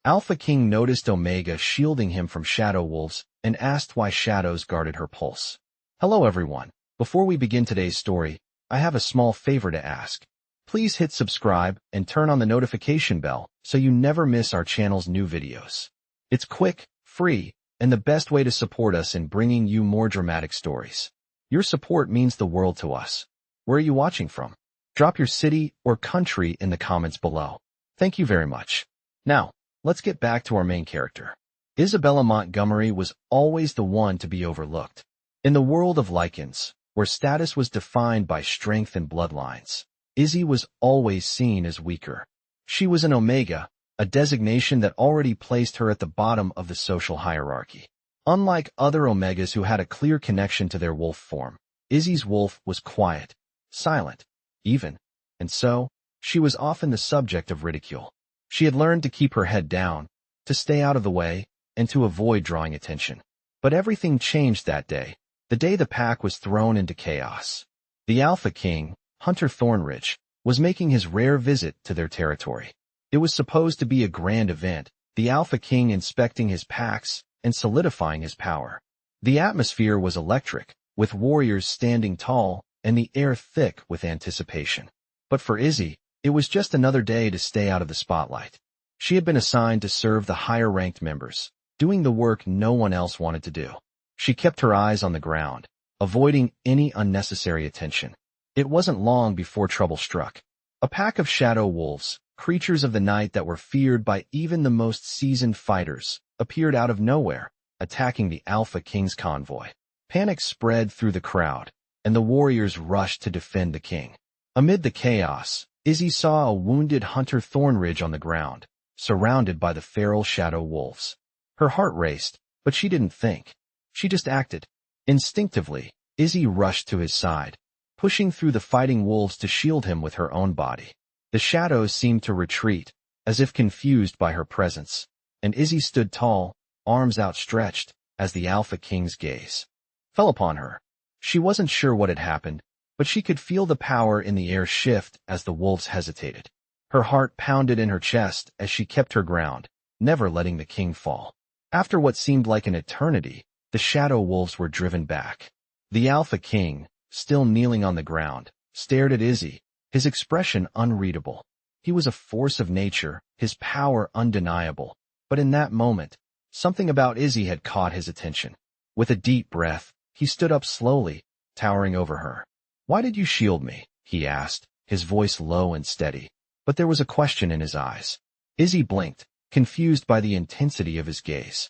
Alpha King noticed Omega shielding him from shadow wolves and asked why shadows guarded her pulse. Hello everyone. Before we begin today's story, I have a small favor to ask. Please hit subscribe and turn on the notification bell so you never miss our channel's new videos. It's quick, free, and the best way to support us in bringing you more dramatic stories. Your support means the world to us. Where are you watching from? Drop your city or country in the comments below. Thank you very much. Now, let's get back to our main character. Isabella Montgomery was always the one to be overlooked. In the world of lichens, where status was defined by strength and bloodlines, Izzy was always seen as weaker. She was an Omega, a designation that already placed her at the bottom of the social hierarchy. Unlike other Omegas who had a clear connection to their wolf form, Izzy's wolf was quiet, silent, even, and so, she was often the subject of ridicule. She had learned to keep her head down, to stay out of the way, and to avoid drawing attention. But everything changed that day, the day the pack was thrown into chaos. The Alpha King, Hunter Thornridge, was making his rare visit to their territory. It was supposed to be a grand event, the Alpha King inspecting his packs and solidifying his power. The atmosphere was electric, with warriors standing tall and the air thick with anticipation. But for Izzy, it was just another day to stay out of the spotlight. She had been assigned to serve the higher-ranked members, doing the work no one else wanted to do. She kept her eyes on the ground, avoiding any unnecessary attention. It wasn't long before trouble struck. A pack of shadow wolves, creatures of the night that were feared by even the most seasoned fighters, appeared out of nowhere, attacking the Alpha King's convoy. Panic spread through the crowd, and the warriors rushed to defend the king. Amid the chaos, Izzy saw a wounded Hunter Thornridge on the ground, surrounded by the feral shadow wolves. Her heart raced, but she didn't think. She just acted. Instinctively, Izzy rushed to his side, pushing through the fighting wolves to shield him with her own body. The shadows seemed to retreat, as if confused by her presence, and Izzy stood tall, arms outstretched, as the Alpha King's gaze fell upon her. She wasn't sure what had happened, but she could feel the power in the air shift as the wolves hesitated. Her heart pounded in her chest as she kept her ground, never letting the king fall. After what seemed like an eternity, the shadow wolves were driven back. The Alpha King, still kneeling on the ground, stared at Izzy, his expression unreadable. He was a force of nature, his power undeniable, but in that moment, something about Izzy had caught his attention. With a deep breath, he stood up slowly, towering over her. "Why did you shield me?" he asked, his voice low and steady, but there was a question in his eyes. Izzy blinked, confused by the intensity of his gaze.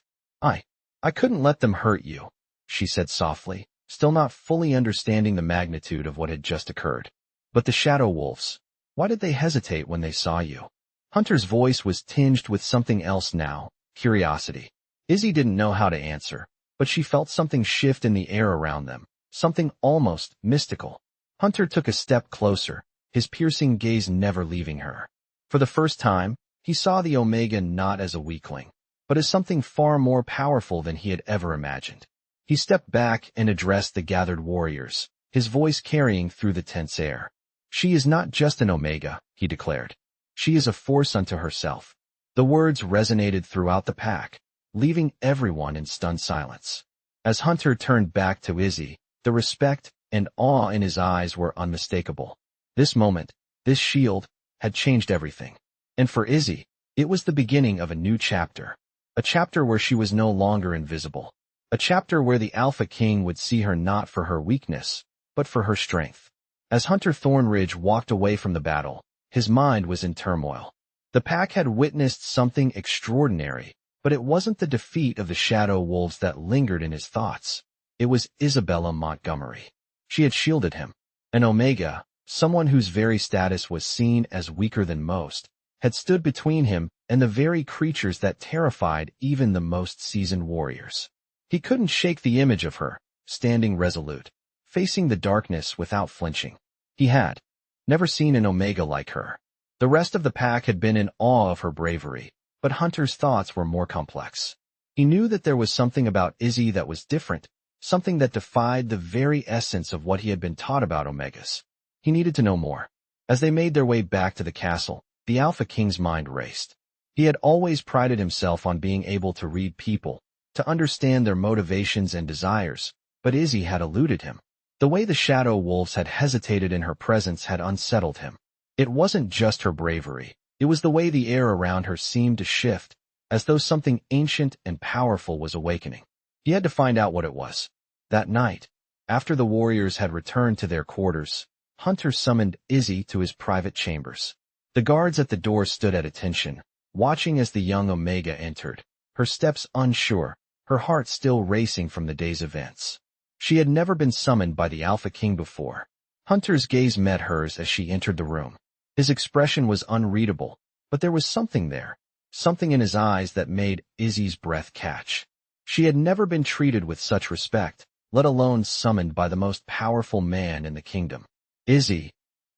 I couldn't let them hurt you," she said softly, still not fully understanding the magnitude of what had just occurred. "But the shadow wolves, why did they hesitate when they saw you?" Hunter's voice was tinged with something else now, curiosity. Izzy didn't know how to answer, but she felt something shift in the air around them, something almost mystical. Hunter took a step closer, his piercing gaze never leaving her. For the first time, he saw the Omega not as a weakling, but as something far more powerful than he had ever imagined. He stepped back and addressed the gathered warriors, his voice carrying through the tense air. "She is not just an Omega," he declared. "She is a force unto herself." The words resonated throughout the pack, leaving everyone in stunned silence. As Hunter turned back to Izzy, the respect and awe in his eyes were unmistakable. This moment, this shield, had changed everything. And for Izzy, it was the beginning of a new chapter. A chapter where she was no longer invisible. A chapter where the Alpha King would see her not for her weakness, but for her strength. As Hunter Thornridge walked away from the battle, his mind was in turmoil. The pack had witnessed something extraordinary, but it wasn't the defeat of the shadow wolves that lingered in his thoughts. It was Isabella Montgomery. She had shielded him. An Omega, someone whose very status was seen as weaker than most, had stood between him and the very creatures that terrified even the most seasoned warriors. He couldn't shake the image of her, standing resolute, facing the darkness without flinching. He had never seen an Omega like her. The rest of the pack had been in awe of her bravery, but Hunter's thoughts were more complex. He knew that there was something about Izzy that was different, something that defied the very essence of what he had been taught about Omegas. He needed to know more. As they made their way back to the castle, the Alpha King's mind raced. He had always prided himself on being able to read people, to understand their motivations and desires, but Izzy had eluded him. The way the shadow wolves had hesitated in her presence had unsettled him. It wasn't just her bravery. It was the way the air around her seemed to shift, as though something ancient and powerful was awakening. He had to find out what it was. That night, after the warriors had returned to their quarters, Hunter summoned Izzy to his private chambers. The guards at the door stood at attention, watching as the young Omega entered, her steps unsure, her heart still racing from the day's events. She had never been summoned by the Alpha King before. Hunter's gaze met hers as she entered the room. His expression was unreadable, but there was something there, something in his eyes that made Izzy's breath catch. She had never been treated with such respect, let alone summoned by the most powerful man in the kingdom. Izzy,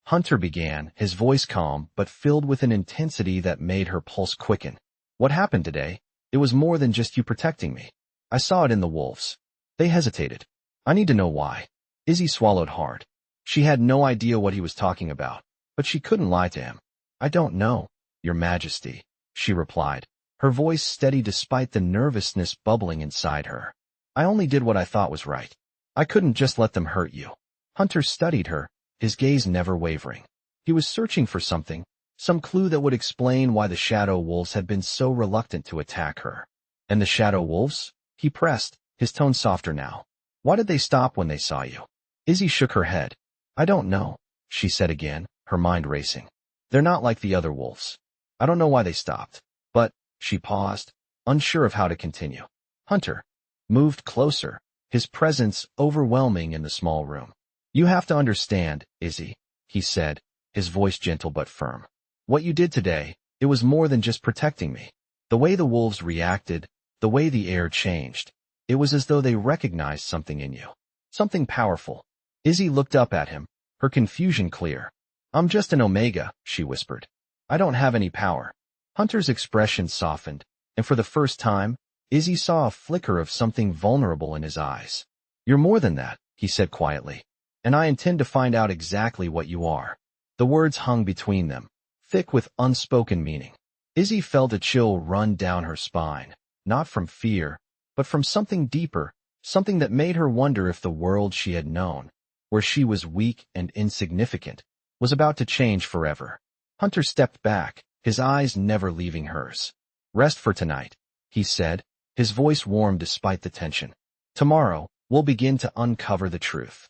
Hunter began, his voice calm but filled with an intensity that made her pulse quicken. What happened today? It was more than just you protecting me. I saw it in the wolves. They hesitated. I need to know why. Izzy swallowed hard. She had no idea what he was talking about, but she couldn't lie to him. I don't know, Your Majesty, she replied, her voice steady despite the nervousness bubbling inside her. I only did what I thought was right. I couldn't just let them hurt you. Hunter studied her, his gaze never wavering. He was searching for something, some clue that would explain why the shadow wolves had been so reluctant to attack her. And the shadow wolves? He pressed, his tone softer now. Why did they stop when they saw you? Izzy shook her head. I don't know, she said again, her mind racing. They're not like the other wolves. I don't know why they stopped. But, she paused, unsure of how to continue. Hunter moved closer, his presence overwhelming in the small room. You have to understand, Izzy, he said, his voice gentle but firm. What you did today, it was more than just protecting me. The way the wolves reacted, the way the air changed, it was as though they recognized something in you. Something powerful. Izzy looked up at him, her confusion clear. I'm just an Omega, she whispered. I don't have any power. Hunter's expression softened, and for the first time, Izzy saw a flicker of something vulnerable in his eyes. You're more than that, he said quietly. And I intend to find out exactly what you are. The words hung between them, thick with unspoken meaning. Izzy felt a chill run down her spine, not from fear, but from something deeper, something that made her wonder if the world she had known, where she was weak and insignificant, was about to change forever. Hunter stepped back, his eyes never leaving hers. Rest for tonight, he said, his voice warm despite the tension. Tomorrow, we'll begin to uncover the truth.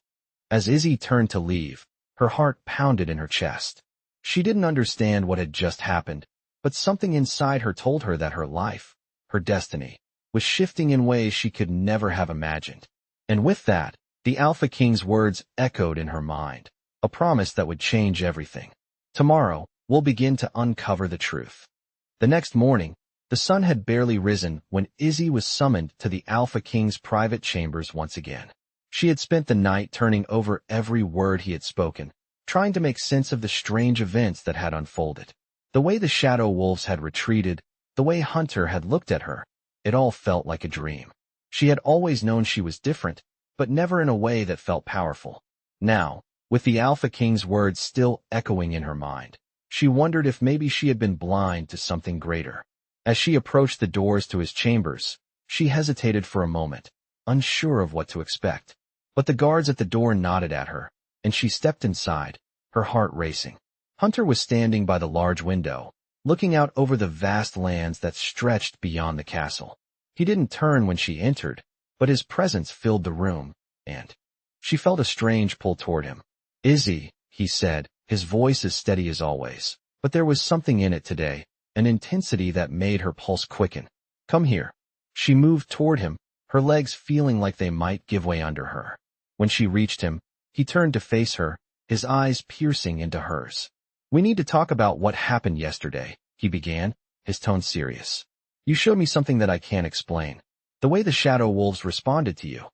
As Izzy turned to leave, her heart pounded in her chest. She didn't understand what had just happened, but something inside her told her that her life, her destiny, was shifting in ways she could never have imagined. And with that, the Alpha King's words echoed in her mind, a promise that would change everything. Tomorrow, we'll begin to uncover the truth. The next morning, the sun had barely risen when Izzy was summoned to the Alpha King's private chambers once again. She had spent the night turning over every word he had spoken, trying to make sense of the strange events that had unfolded. The way the shadow wolves had retreated, the way Hunter had looked at her, it all felt like a dream. She had always known she was different, but never in a way that felt powerful. Now, with the Alpha King's words still echoing in her mind, she wondered if maybe she had been blind to something greater. As she approached the doors to his chambers, she hesitated for a moment, unsure of what to expect. But the guards at the door nodded at her, and she stepped inside, her heart racing. Hunter was standing by the large window, looking out over the vast lands that stretched beyond the castle. He didn't turn when she entered, but his presence filled the room, and she felt a strange pull toward him. Izzy, he said, his voice as steady as always, but there was something in it today, an intensity that made her pulse quicken. Come here. She moved toward him, her legs feeling like they might give way under her. When she reached him, he turned to face her, his eyes piercing into hers. We need to talk about what happened yesterday, he began, his tone serious. You showed me something that I can't explain. The way the shadow wolves responded to you.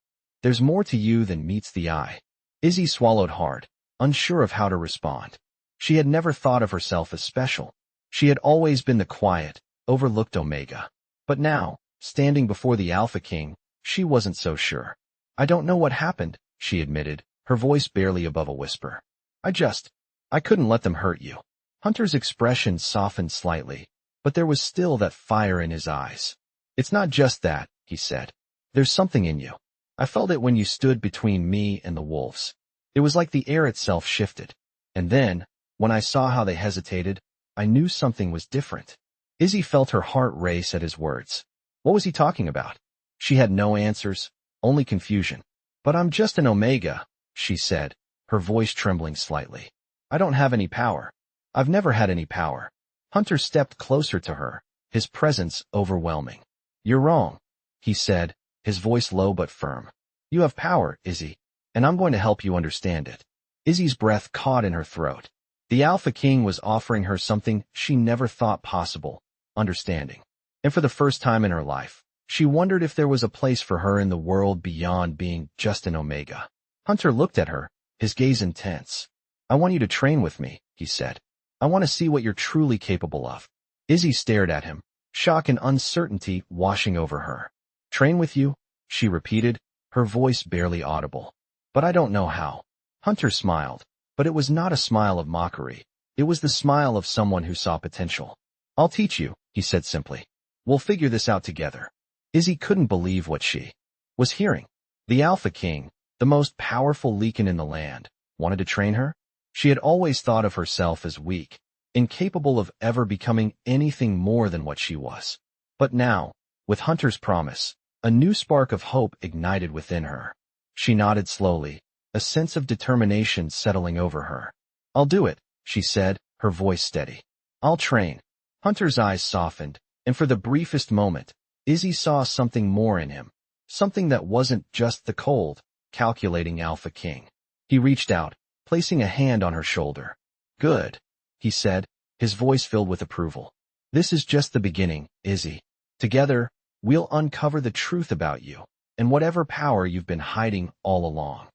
There's more to you than meets the eye. Izzy swallowed hard, unsure of how to respond. She had never thought of herself as special. She had always been the quiet, overlooked Omega. But now, standing before the Alpha King, she wasn't so sure. I don't know what happened, she admitted, her voice barely above a whisper. I couldn't let them hurt you. Hunter's expression softened slightly, but there was still that fire in his eyes. "It's not just that," he said. "There's something in you. I felt it when you stood between me and the wolves. It was like the air itself shifted. And then, when I saw how they hesitated, I knew something was different." Izzy felt her heart race at his words. What was he talking about? She had no answers, only confusion. "But I'm just an Omega," she said, her voice trembling slightly. "I don't have any power. I've never had any power." Hunter stepped closer to her, his presence overwhelming. "You're wrong," he said, his voice low but firm. "You have power, Izzy, and I'm going to help you understand it." Izzy's breath caught in her throat. The Alpha King was offering her something she never thought possible, understanding. And for the first time in her life, she wondered if there was a place for her in the world beyond being just an Omega. Hunter looked at her, his gaze intense. "I want you to train with me," he said. "I want to see what you're truly capable of." Izzy stared at him, shock and uncertainty washing over her. "Train with you?" she repeated, her voice barely audible. "But I don't know how." Hunter smiled, but it was not a smile of mockery. It was the smile of someone who saw potential. "I'll teach you," he said simply. "We'll figure this out together." Izzy couldn't believe what she was hearing. The Alpha King, the most powerful Leakin in the land, wanted to train her? She had always thought of herself as weak, incapable of ever becoming anything more than what she was. But now, with Hunter's promise, a new spark of hope ignited within her. She nodded slowly, a sense of determination settling over her. "I'll do it," she said, her voice steady. "I'll train." Hunter's eyes softened, and for the briefest moment, Izzy saw something more in him, something that wasn't just the cold, calculating Alpha King. He reached out, placing a hand on her shoulder. "Good," he said, his voice filled with approval. "This is just the beginning, Izzy. Together, we'll uncover the truth about you, and whatever power you've been hiding all along."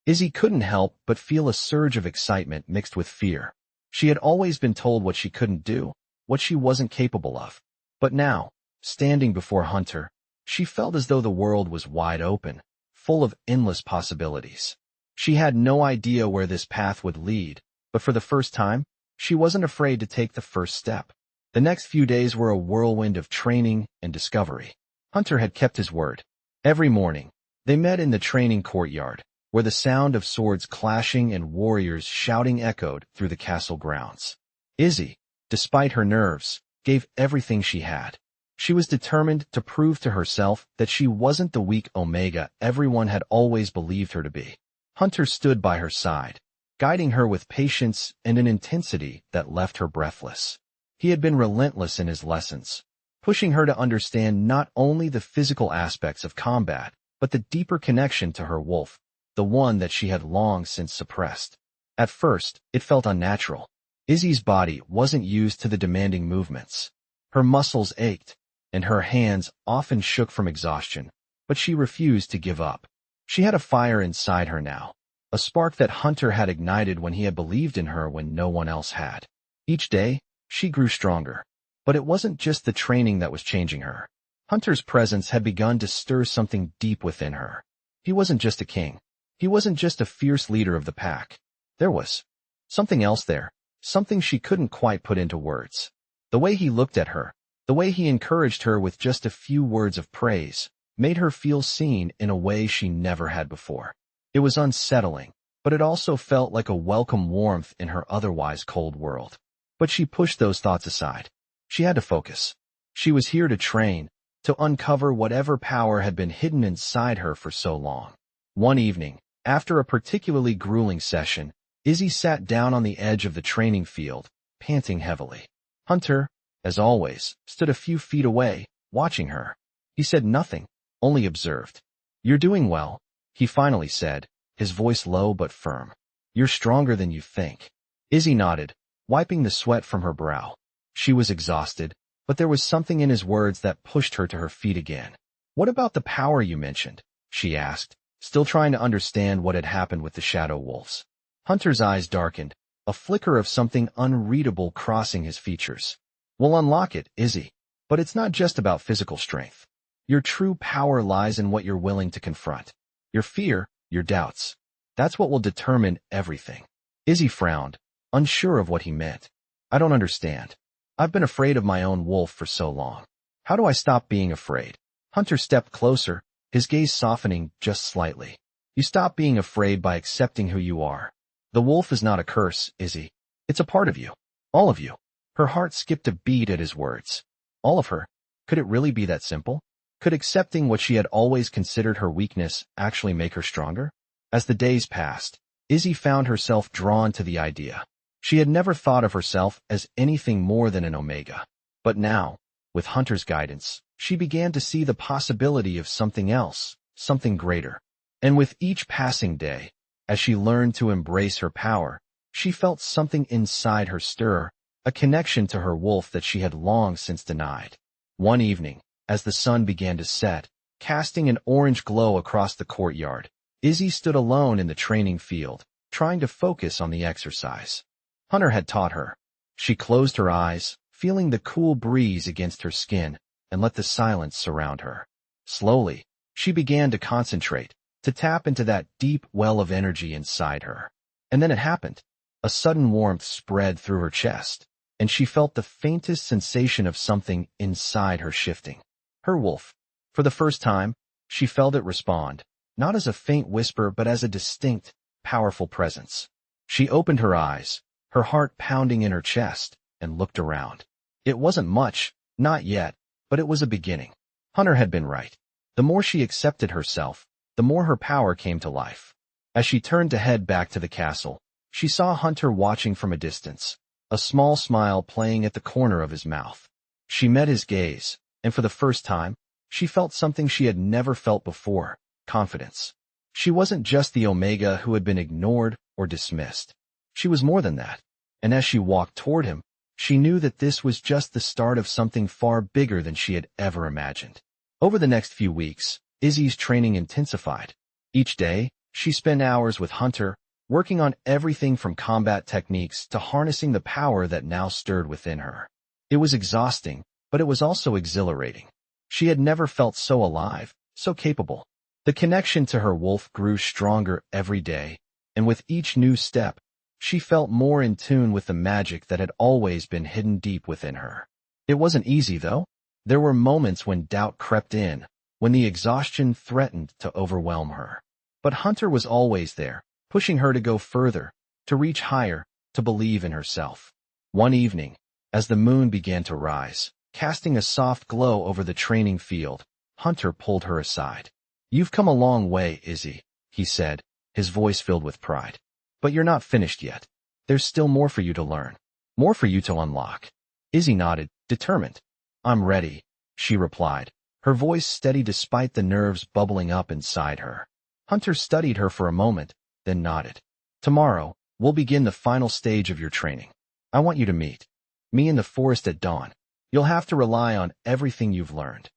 Izzy couldn't help but feel a surge of excitement mixed with fear. She had always been told what she couldn't do, what she wasn't capable of. But now, standing before Hunter, she felt as though the world was wide open, full of endless possibilities. She had no idea where this path would lead, but for the first time, she wasn't afraid to take the first step. The next few days were a whirlwind of training and discovery. Hunter had kept his word. Every morning, they met in the training courtyard, where the sound of swords clashing and warriors shouting echoed through the castle grounds. Izzy, despite her nerves, gave everything she had. She was determined to prove to herself that she wasn't the weak Omega everyone had always believed her to be. Hunter stood by her side, guiding her with patience and an intensity that left her breathless. He had been relentless in his lessons, pushing her to understand not only the physical aspects of combat, but the deeper connection to her wolf, the one that she had long since suppressed. At first, it felt unnatural. Izzy's body wasn't used to the demanding movements. Her muscles ached, and her hands often shook from exhaustion, but she refused to give up. She had a fire inside her now, a spark that Hunter had ignited when he had believed in her when no one else had. Each day, she grew stronger. But it wasn't just the training that was changing her. Hunter's presence had begun to stir something deep within her. He wasn't just a king. He wasn't just a fierce leader of the pack. There was something else there, something she couldn't quite put into words. The way he looked at her, the way he encouraged her with just a few words of praise, made her feel seen in a way she never had before. It was unsettling, but it also felt like a welcome warmth in her otherwise cold world. But she pushed those thoughts aside. She had to focus. She was here to train, to uncover whatever power had been hidden inside her for so long. One evening, after a particularly grueling session, Izzy sat down on the edge of the training field, panting heavily. Hunter, as always, stood a few feet away, watching her. He said nothing, only observed. "You're doing well," he finally said, his voice low but firm. "You're stronger than you think." Izzy nodded, wiping the sweat from her brow. She was exhausted, but there was something in his words that pushed her to her feet again. "What about the power you mentioned?" she asked, still trying to understand what had happened with the shadow wolves. Hunter's eyes darkened, a flicker of something unreadable crossing his features. "We'll unlock it, Izzy. But it's not just about physical strength. Your true power lies in what you're willing to confront. Your fear, your doubts. That's what will determine everything." Izzy frowned, unsure of what he meant. "I don't understand." I've been afraid of my own wolf for so long. How do I stop being afraid? Hunter stepped closer, his gaze softening just slightly. You stop being afraid by accepting who you are. The wolf is not a curse, is he? It's a part of you. All of you. Her heart skipped a beat at his words. All of her. Could it really be that simple? Could accepting what she had always considered her weakness actually make her stronger? As the days passed, Izzy found herself drawn to the idea. She had never thought of herself as anything more than an Omega. But now, with Hunter's guidance, she began to see the possibility of something else, something greater. And with each passing day, as she learned to embrace her power, she felt something inside her stir, a connection to her wolf that she had long since denied. One evening, as the sun began to set, casting an orange glow across the courtyard, Izzy stood alone in the training field, trying to focus on the exercise. Hunter had taught her. She closed her eyes, feeling the cool breeze against her skin, and let the silence surround her. Slowly, she began to concentrate, to tap into that deep well of energy inside her. And then it happened. A sudden warmth spread through her chest, and she felt the faintest sensation of something inside her shifting. Her wolf. For the first time, she felt it respond, not as a faint whisper but as a distinct, powerful presence. She opened her eyes, her heart pounding in her chest, and looked around. It wasn't much, not yet, but it was a beginning. Hunter had been right. The more she accepted herself, the more her power came to life. As she turned to head back to the castle, she saw Hunter watching from a distance, a small smile playing at the corner of his mouth. She met his gaze, and for the first time, she felt something she had never felt before, confidence. She wasn't just the Omega who had been ignored or dismissed. She was more than that, and as she walked toward him, she knew that this was just the start of something far bigger than she had ever imagined. Over the next few weeks, Izzy's training intensified. Each day, she spent hours with Hunter, working on everything from combat techniques to harnessing the power that now stirred within her. It was exhausting, but it was also exhilarating. She had never felt so alive, so capable. The connection to her wolf grew stronger every day, and with each new step, she felt more in tune with the magic that had always been hidden deep within her. It wasn't easy, though. There were moments when doubt crept in, when the exhaustion threatened to overwhelm her. But Hunter was always there, pushing her to go further, to reach higher, to believe in herself. One evening, as the moon began to rise, casting a soft glow over the training field, Hunter pulled her aside. "You've come a long way, Izzy," he said, his voice filled with pride. "But you're not finished yet. There's still more for you to learn, more for you to unlock." Izzy nodded, determined. "I'm ready," she replied, her voice steady despite the nerves bubbling up inside her. Hunter studied her for a moment, then nodded. "Tomorrow, we'll begin the final stage of your training. I want you to meet me in the forest at dawn. You'll have to rely on everything you've learned."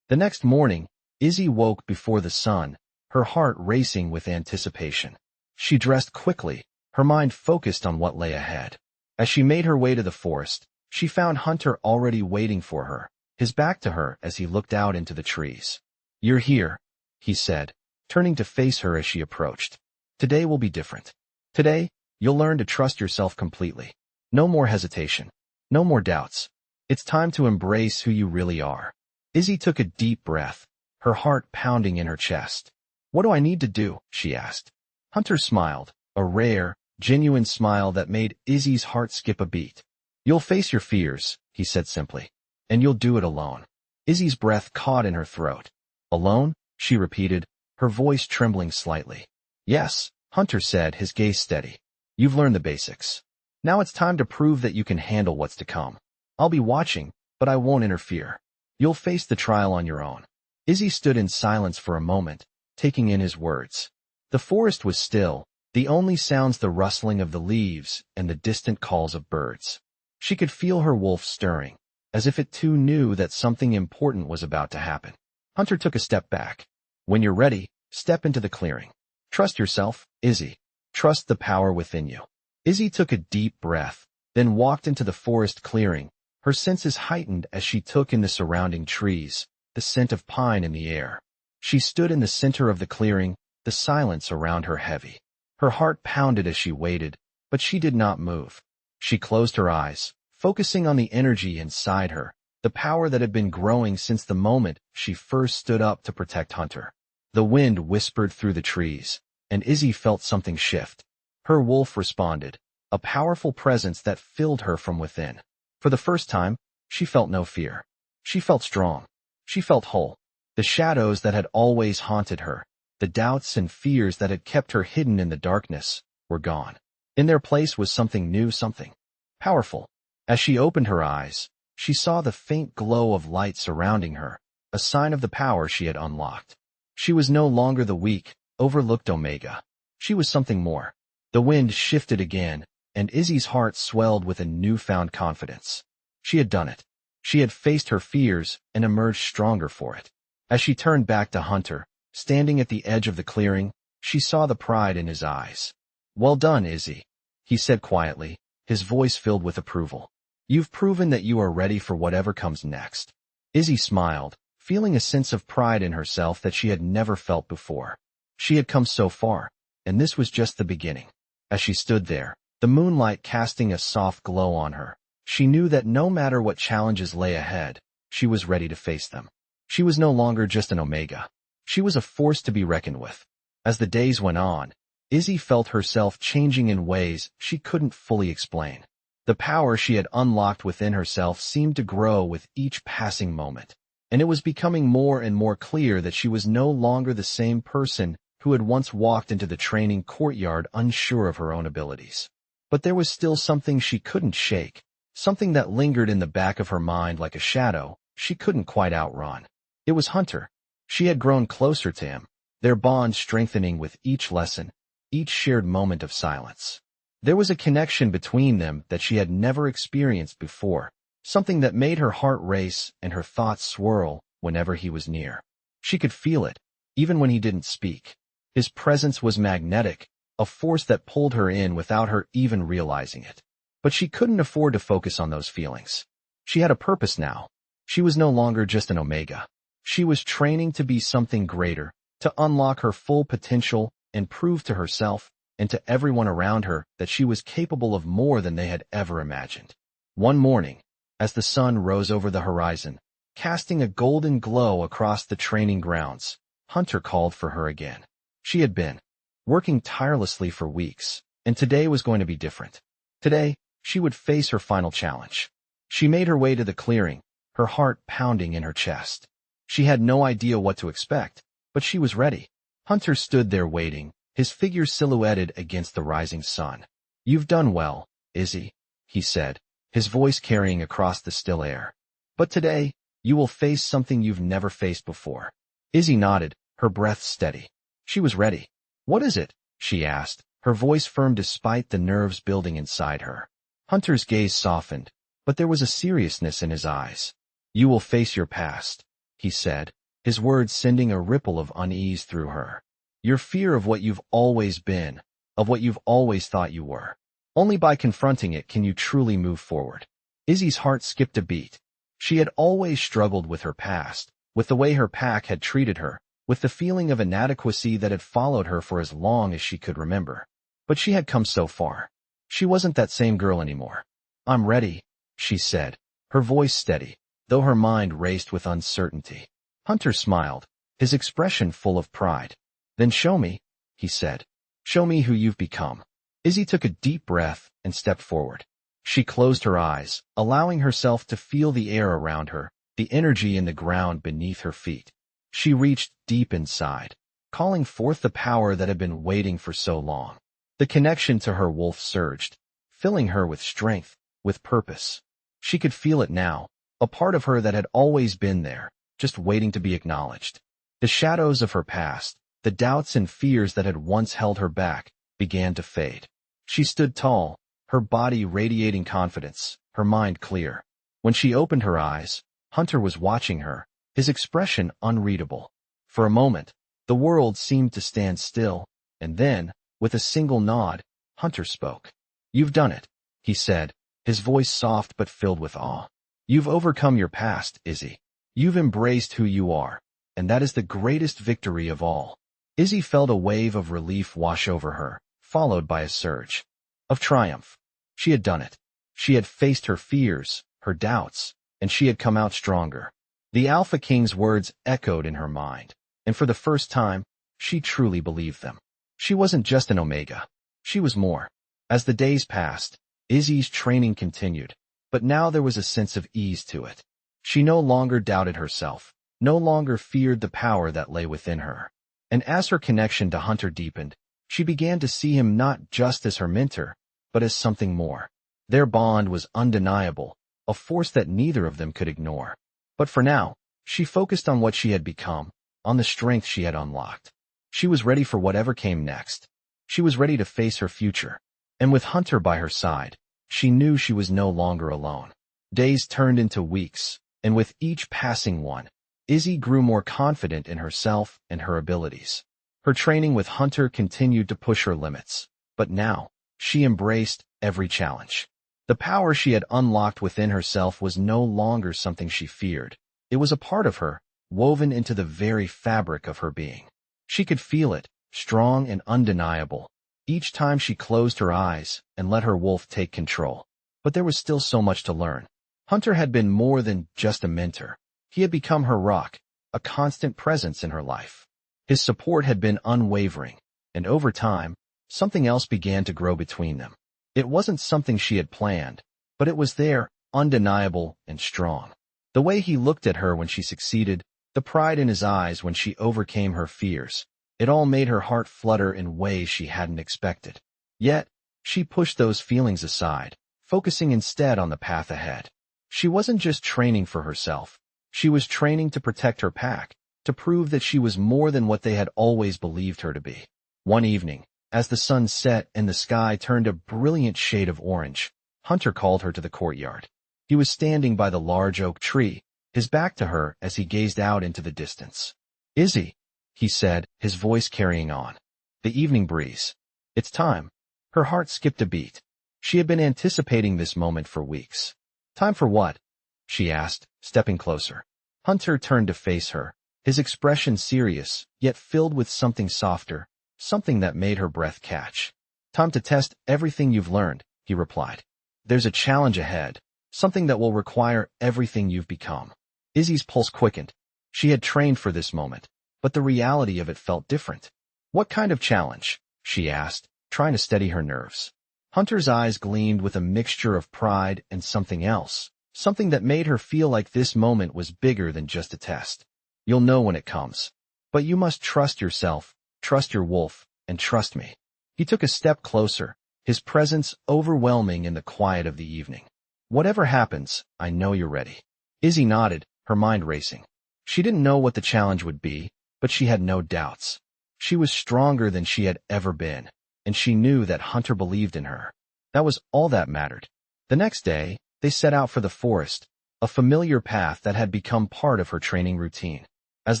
The next morning, Izzy woke before the sun, her heart racing with anticipation. She dressed quickly, her mind focused on what lay ahead. As she made her way to the forest, she found Hunter already waiting for her, his back to her as he looked out into the trees. "You're here," he said, turning to face her as she approached. "Today will be different. Today, you'll learn to trust yourself completely. No more hesitation. No more doubts. It's time to embrace who you really are." Izzy took a deep breath, her heart pounding in her chest. "What do I need to do?" she asked. Hunter smiled, a rare, genuine smile that made Izzy's heart skip a beat. "You'll face your fears," he said simply, "and you'll do it alone." Izzy's breath caught in her throat. "Alone?" she repeated, her voice trembling slightly. "Yes," Hunter said, his gaze steady. "You've learned the basics. Now it's time to prove that you can handle what's to come. I'll be watching, but I won't interfere. You'll face the trial on your own." Izzy stood in silence for a moment, taking in his words. The forest was still, the only sounds the rustling of the leaves and the distant calls of birds. She could feel her wolf stirring, as if it too knew that something important was about to happen. Hunter took a step back. "When you're ready, step into the clearing. Trust yourself, Izzy. Trust the power within you." Izzy took a deep breath, then walked into the forest clearing, her senses heightened as she took in the surrounding trees, the scent of pine in the air. She stood in the center of the clearing, the silence around her heavy. Her heart pounded as she waited, but she did not move. She closed her eyes, focusing on the energy inside her, the power that had been growing since the moment she first stood up to protect Hunter. The wind whispered through the trees, and Izzy felt something shift. Her wolf responded, a powerful presence that filled her from within. For the first time, she felt no fear. She felt strong. She felt whole. The shadows that had always haunted her, the doubts and fears that had kept her hidden in the darkness, were gone. In their place was something new, something powerful. As she opened her eyes, she saw the faint glow of light surrounding her, a sign of the power she had unlocked. She was no longer the weak, overlooked Omega. She was something more. The wind shifted again, and Izzy's heart swelled with a newfound confidence. She had done it. She had faced her fears and emerged stronger for it. As she turned back to Hunter, standing at the edge of the clearing, she saw the pride in his eyes. "Well done, Izzy," he said quietly, his voice filled with approval. "You've proven that you are ready for whatever comes next." Izzy smiled, feeling a sense of pride in herself that she had never felt before. She had come so far, and this was just the beginning. As she stood there, the moonlight casting a soft glow on her, she knew that no matter what challenges lay ahead, she was ready to face them. She was no longer just an Omega. She was a force to be reckoned with. As the days went on, Izzy felt herself changing in ways she couldn't fully explain. The power she had unlocked within herself seemed to grow with each passing moment, and it was becoming more and more clear that she was no longer the same person who had once walked into the training courtyard unsure of her own abilities. But there was still something she couldn't shake, something that lingered in the back of her mind like a shadow she couldn't quite outrun. It was Hunter. She had grown closer to him, their bond strengthening with each lesson, each shared moment of silence. There was a connection between them that she had never experienced before, something that made her heart race and her thoughts swirl whenever he was near. She could feel it, even when he didn't speak. His presence was magnetic, a force that pulled her in without her even realizing it. But she couldn't afford to focus on those feelings. She had a purpose now. She was no longer just an Omega. She was training to be something greater, to unlock her full potential and prove to herself and to everyone around her that she was capable of more than they had ever imagined. One morning, as the sun rose over the horizon, casting a golden glow across the training grounds, Hunter called for her again. She had been working tirelessly for weeks, and today was going to be different. Today, she would face her final challenge. She made her way to the clearing, her heart pounding in her chest. She had no idea what to expect, but she was ready. Hunter stood there waiting, his figure silhouetted against the rising sun. "You've done well, Izzy," he said, his voice carrying across the still air. "But today, you will face something you've never faced before." Izzy nodded, her breath steady. She was ready. "What is it?" she asked, her voice firm despite the nerves building inside her. Hunter's gaze softened, but there was a seriousness in his eyes. "You will face your past," he said, his words sending a ripple of unease through her. "Your fear of what you've always been, of what you've always thought you were. Only by confronting it can you truly move forward." Izzy's heart skipped a beat. She had always struggled with her past, with the way her pack had treated her, with the feeling of inadequacy that had followed her for as long as she could remember. But she had come so far. She wasn't that same girl anymore. "I'm ready," she said, her voice steady, though her mind raced with uncertainty. Hunter smiled, his expression full of pride. "Then show me," he said. "Show me who you've become." Izzy took a deep breath and stepped forward. She closed her eyes, allowing herself to feel the air around her, the energy in the ground beneath her feet. She reached deep inside, calling forth the power that had been waiting for so long. The connection to her wolf surged, filling her with strength, with purpose. She could feel it now, a part of her that had always been there, just waiting to be acknowledged. The shadows of her past, the doubts and fears that had once held her back, began to fade. She stood tall, her body radiating confidence, her mind clear. When she opened her eyes, Hunter was watching her, his expression unreadable. For a moment, the world seemed to stand still, and then, with a single nod, Hunter spoke. "You've done it," he said, his voice soft but filled with awe. "You've overcome your past, Izzy. You've embraced who you are, and that is the greatest victory of all." Izzy felt a wave of relief wash over her, followed by a surge of triumph. She had done it. She had faced her fears, her doubts, and she had come out stronger. The Alpha King's words echoed in her mind, and for the first time, she truly believed them. She wasn't just an Omega. She was more. As the days passed, Izzy's training continued, but now there was a sense of ease to it. She no longer doubted herself, no longer feared the power that lay within her. And as her connection to Hunter deepened, she began to see him not just as her mentor, but as something more. Their bond was undeniable, a force that neither of them could ignore. But for now, she focused on what she had become, on the strength she had unlocked. She was ready for whatever came next. She was ready to face her future. And with Hunter by her side, she knew she was no longer alone. Days turned into weeks, and with each passing one, Izzy grew more confident in herself and her abilities. Her training with Hunter continued to push her limits, but now, she embraced every challenge. The power she had unlocked within herself was no longer something she feared. It was a part of her, woven into the very fabric of her being. She could feel it, strong and undeniable, each time she closed her eyes and let her wolf take control. But there was still so much to learn. Hunter had been more than just a mentor. He had become her rock, a constant presence in her life. His support had been unwavering, and over time, something else began to grow between them. It wasn't something she had planned, but it was there, undeniable and strong. The way he looked at her when she succeeded, the pride in his eyes when she overcame her fears, it all made her heart flutter in ways she hadn't expected. Yet, she pushed those feelings aside, focusing instead on the path ahead. She wasn't just training for herself. She was training to protect her pack, to prove that she was more than what they had always believed her to be. One evening, as the sun set and the sky turned a brilliant shade of orange, Hunter called her to the courtyard. He was standing by the large oak tree, his back to her as he gazed out into the distance. "Izzy," he said, his voice carrying on. "The evening breeze. It's time." Her heart skipped a beat. She had been anticipating this moment for weeks. "Time for what?" she asked, stepping closer. Hunter turned to face her, his expression serious, yet filled with something softer, something that made her breath catch. "Time to test everything you've learned," he replied. "There's a challenge ahead, something that will require everything you've become." Izzy's pulse quickened. She had trained for this moment, but the reality of it felt different. "What kind of challenge?" she asked, trying to steady her nerves. Hunter's eyes gleamed with a mixture of pride and something else, something that made her feel like this moment was bigger than just a test. "You'll know when it comes. But you must trust yourself, trust your wolf, and trust me." He took a step closer, his presence overwhelming in the quiet of the evening. "Whatever happens, I know you're ready." Izzy nodded, her mind racing. She didn't know what the challenge would be, but she had no doubts. She was stronger than she had ever been, and she knew that Hunter believed in her. That was all that mattered. The next day, they set out for the forest, a familiar path that had become part of her training routine. As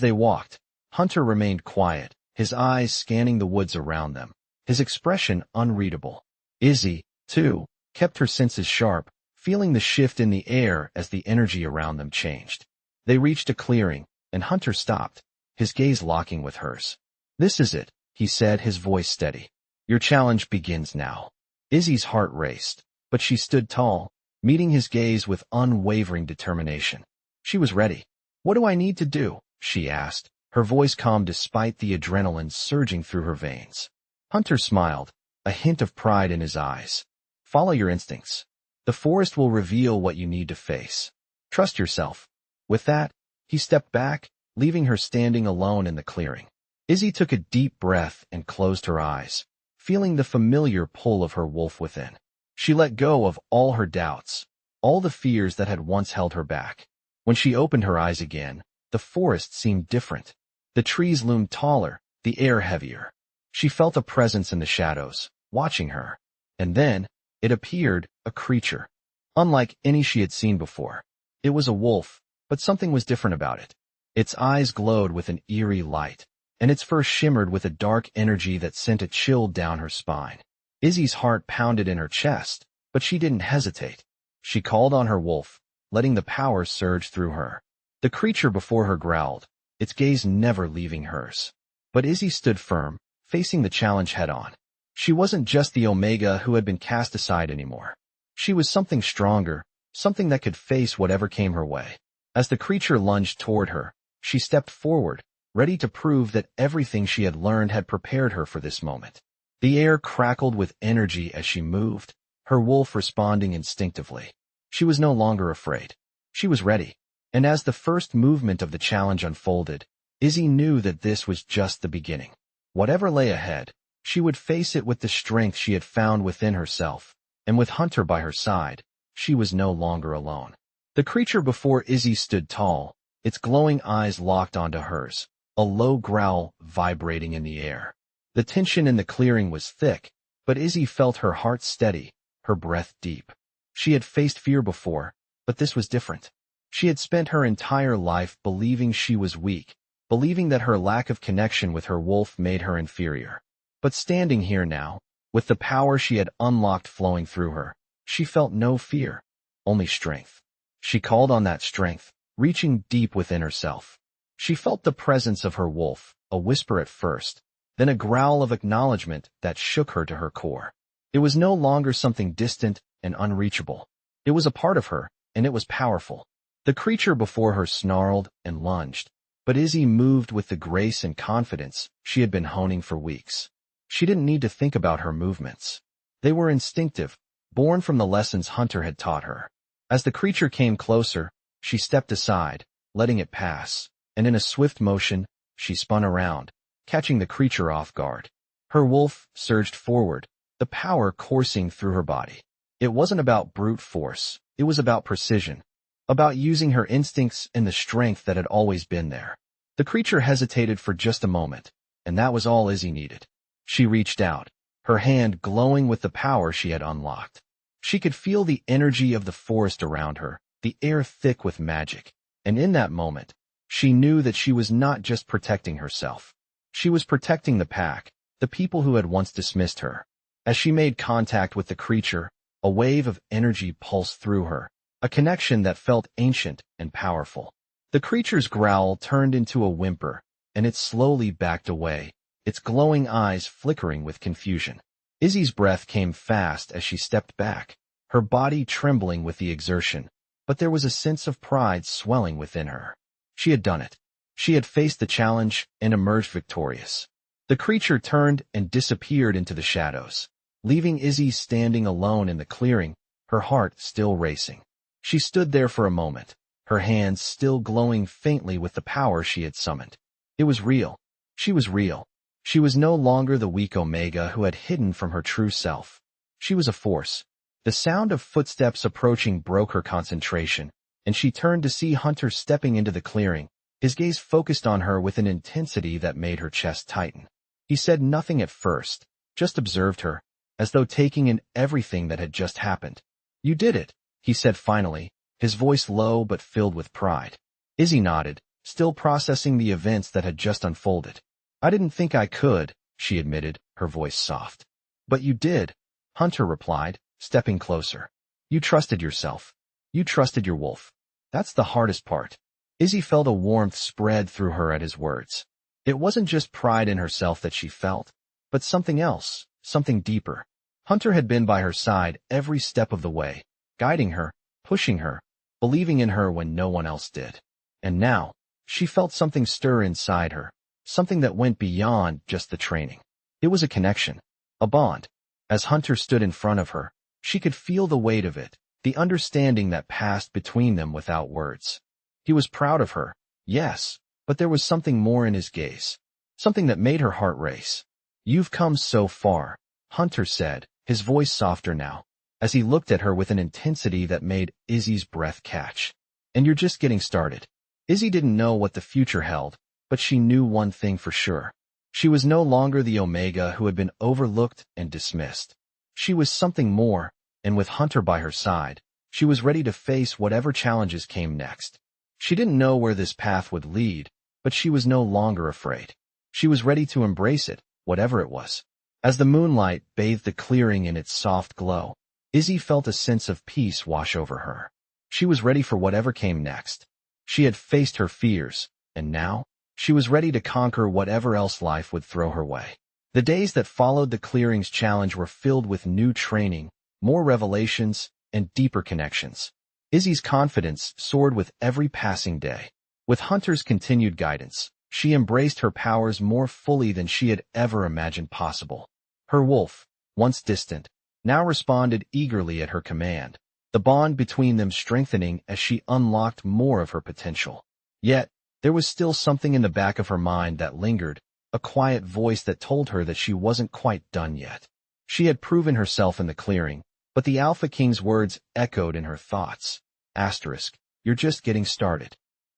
they walked, Hunter remained quiet, his eyes scanning the woods around them, his expression unreadable. Izzy, too, kept her senses sharp, feeling the shift in the air as the energy around them changed. They reached a clearing, and Hunter stopped, his gaze locking with hers. "This is it," he said, his voice steady. "Your challenge begins now." Izzy's heart raced, but she stood tall, meeting his gaze with unwavering determination. She was ready. "What do I need to do?" she asked, her voice calm despite the adrenaline surging through her veins. Hunter smiled, a hint of pride in his eyes. "Follow your instincts. The forest will reveal what you need to face. Trust yourself." With that, he stepped back, leaving her standing alone in the clearing. Izzy took a deep breath and closed her eyes, feeling the familiar pull of her wolf within. She let go of all her doubts, all the fears that had once held her back. When she opened her eyes again, the forest seemed different. The trees loomed taller, the air heavier. She felt a presence in the shadows, watching her. And then, it appeared, a creature. Unlike any she had seen before. It was a wolf, but something was different about it. Its eyes glowed with an eerie light, and its fur shimmered with a dark energy that sent a chill down her spine. Izzy's heart pounded in her chest, but she didn't hesitate. She called on her wolf, letting the power surge through her. The creature before her growled, its gaze never leaving hers. But Izzy stood firm, facing the challenge head-on. She wasn't just the Omega who had been cast aside anymore. She was something stronger, something that could face whatever came her way. As the creature lunged toward her, she stepped forward, ready to prove that everything she had learned had prepared her for this moment. The air crackled with energy as she moved, her wolf responding instinctively. She was no longer afraid. She was ready. And as the first movement of the challenge unfolded, Izzy knew that this was just the beginning. Whatever lay ahead, she would face it with the strength she had found within herself, and with Hunter by her side, she was no longer alone. The creature before Izzy stood tall, its glowing eyes locked onto hers, a low growl vibrating in the air. The tension in the clearing was thick, but Izzy felt her heart steady, her breath deep. She had faced fear before, but this was different. She had spent her entire life believing she was weak, believing that her lack of connection with her wolf made her inferior. But standing here now, with the power she had unlocked flowing through her, she felt no fear, only strength. She called on that strength, reaching deep within herself. She felt the presence of her wolf, a whisper at first, then a growl of acknowledgement that shook her to her core. It was no longer something distant and unreachable. It was a part of her, and it was powerful. The creature before her snarled and lunged, but Izzy moved with the grace and confidence she had been honing for weeks. She didn't need to think about her movements. They were instinctive, born from the lessons Hunter had taught her. As the creature came closer, she stepped aside, letting it pass, and in a swift motion, she spun around, catching the creature off guard. Her wolf surged forward, the power coursing through her body. It wasn't about brute force, it was about precision, about using her instincts and the strength that had always been there. The creature hesitated for just a moment, and that was all Izzy needed. She reached out, her hand glowing with the power she had unlocked. She could feel the energy of the forest around her, the air thick with magic, and in that moment, she knew that she was not just protecting herself. She was protecting the pack, the people who had once dismissed her. As she made contact with the creature, a wave of energy pulsed through her, a connection that felt ancient and powerful. The creature's growl turned into a whimper, and it slowly backed away, its glowing eyes flickering with confusion. Izzy's breath came fast as she stepped back, her body trembling with the exertion, but there was a sense of pride swelling within her. She had done it. She had faced the challenge and emerged victorious. The creature turned and disappeared into the shadows, leaving Izzy standing alone in the clearing, her heart still racing. She stood there for a moment, her hands still glowing faintly with the power she had summoned. It was real. She was real. She was no longer the weak Omega who had hidden from her true self. She was a force. The sound of footsteps approaching broke her concentration, and she turned to see Hunter stepping into the clearing, his gaze focused on her with an intensity that made her chest tighten. He said nothing at first, just observed her, as though taking in everything that had just happened. "You did it," he said finally, his voice low but filled with pride. Izzy nodded, still processing the events that had just unfolded. "I didn't think I could," she admitted, her voice soft. "But you did," Hunter replied, stepping closer. "You trusted yourself. You trusted your wolf. That's the hardest part." Izzy felt a warmth spread through her at his words. It wasn't just pride in herself that she felt, but something else, something deeper. Hunter had been by her side every step of the way, guiding her, pushing her, believing in her when no one else did. And now, she felt something stir inside her, something that went beyond just the training. It was a connection, a bond. As Hunter stood in front of her, she could feel the weight of it, the understanding that passed between them without words. He was proud of her, yes, but there was something more in his gaze, something that made her heart race. "You've come so far," Hunter said, his voice softer now, as he looked at her with an intensity that made Izzy's breath catch. "And you're just getting started." Izzy didn't know what the future held, but she knew one thing for sure. She was no longer the Omega who had been overlooked and dismissed. She was something more, and with Hunter by her side, she was ready to face whatever challenges came next. She didn't know where this path would lead, but she was no longer afraid. She was ready to embrace it, whatever it was. As the moonlight bathed the clearing in its soft glow, Izzy felt a sense of peace wash over her. She was ready for whatever came next. She had faced her fears, and now, she was ready to conquer whatever else life would throw her way. The days that followed the clearing's challenge were filled with new training, more revelations, and deeper connections. Izzy's confidence soared with every passing day. With Hunter's continued guidance, she embraced her powers more fully than she had ever imagined possible. Her wolf, once distant, now responded eagerly at her command, the bond between them strengthening as she unlocked more of her potential. Yet, there was still something in the back of her mind that lingered, a quiet voice that told her that she wasn't quite done yet. She had proven herself in the clearing, but the Alpha King's words echoed in her thoughts. Asterisk, you're just getting started.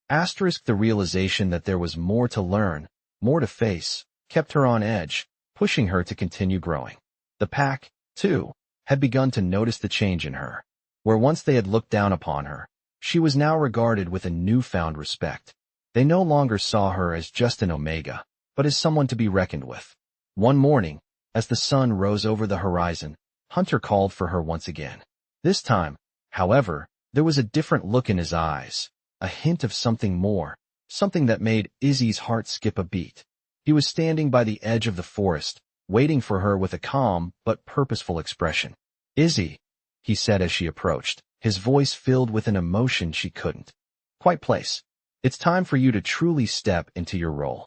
Asterisk, the realization that there was more to learn, more to face, kept her on edge, pushing her to continue growing. The pack, too, had begun to notice the change in her. Where once they had looked down upon her, she was now regarded with a newfound respect. They no longer saw her as just an Omega, but as someone to be reckoned with. One morning, as the sun rose over the horizon, Hunter called for her once again. This time, however, there was a different look in his eyes, a hint of something more, something that made Izzy's heart skip a beat. He was standing by the edge of the forest, waiting for her with a calm but purposeful expression. "Izzy," he said as she approached, his voice filled with an emotion she couldn't quite place. "It's time for you to truly step into your role."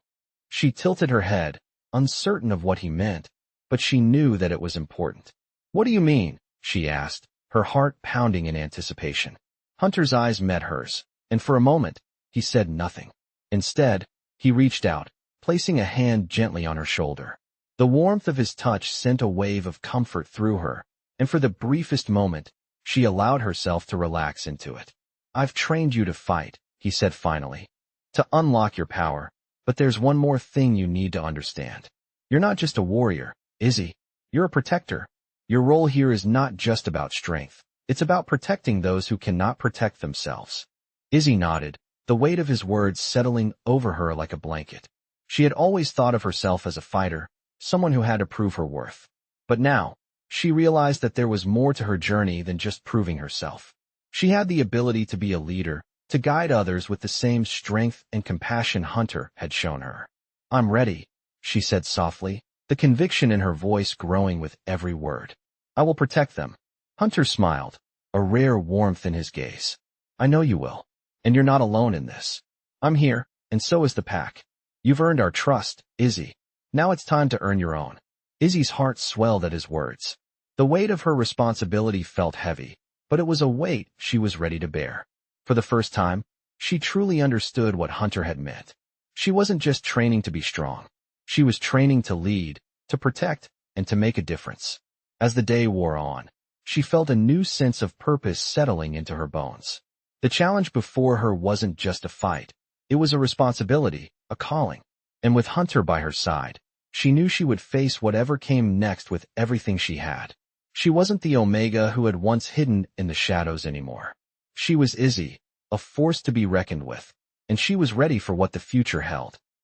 She tilted her head, uncertain of what he meant, but she knew that it was important. "What do you mean?" she asked, her heart pounding in anticipation. Hunter's eyes met hers, and for a moment, he said nothing. Instead, he reached out, placing a hand gently on her shoulder. The warmth of his touch sent a wave of comfort through her, and for the briefest moment, she allowed herself to relax into it. "I've trained you to fight," he said finally, "to unlock your power, but there's one more thing you need to understand. You're not just a warrior, Izzy. You're a protector. Your role here is not just about strength. It's about protecting those who cannot protect themselves." Izzy nodded, the weight of his words settling over her like a blanket. She had always thought of herself as a fighter, someone who had to prove her worth. But now, she realized that there was more to her journey than just proving herself. She had the ability to be a leader, to guide others with the same strength and compassion Hunter had shown her. "I'm ready," she said softly, the conviction in her voice growing with every word. "I will protect them." Hunter smiled, a rare warmth in his gaze. "I know you will. And you're not alone in this. I'm here, and so is the pack. You've earned our trust, Izzy. Now it's time to earn your own." Izzy's heart swelled at his words. The weight of her responsibility felt heavy, but it was a weight she was ready to bear. For the first time, she truly understood what Hunter had meant. She wasn't just training to be strong. She was training to lead, to protect, and to make a difference. As the day wore on, she felt a new sense of purpose settling into her bones. The challenge before her wasn't just a fight. It was a responsibility, a calling. And with Hunter by her side, she knew she would face whatever came next with everything she had. She wasn't the Omega who had once hidden in the shadows anymore. She was Izzy, a force to be reckoned with, and she was ready for what the future held.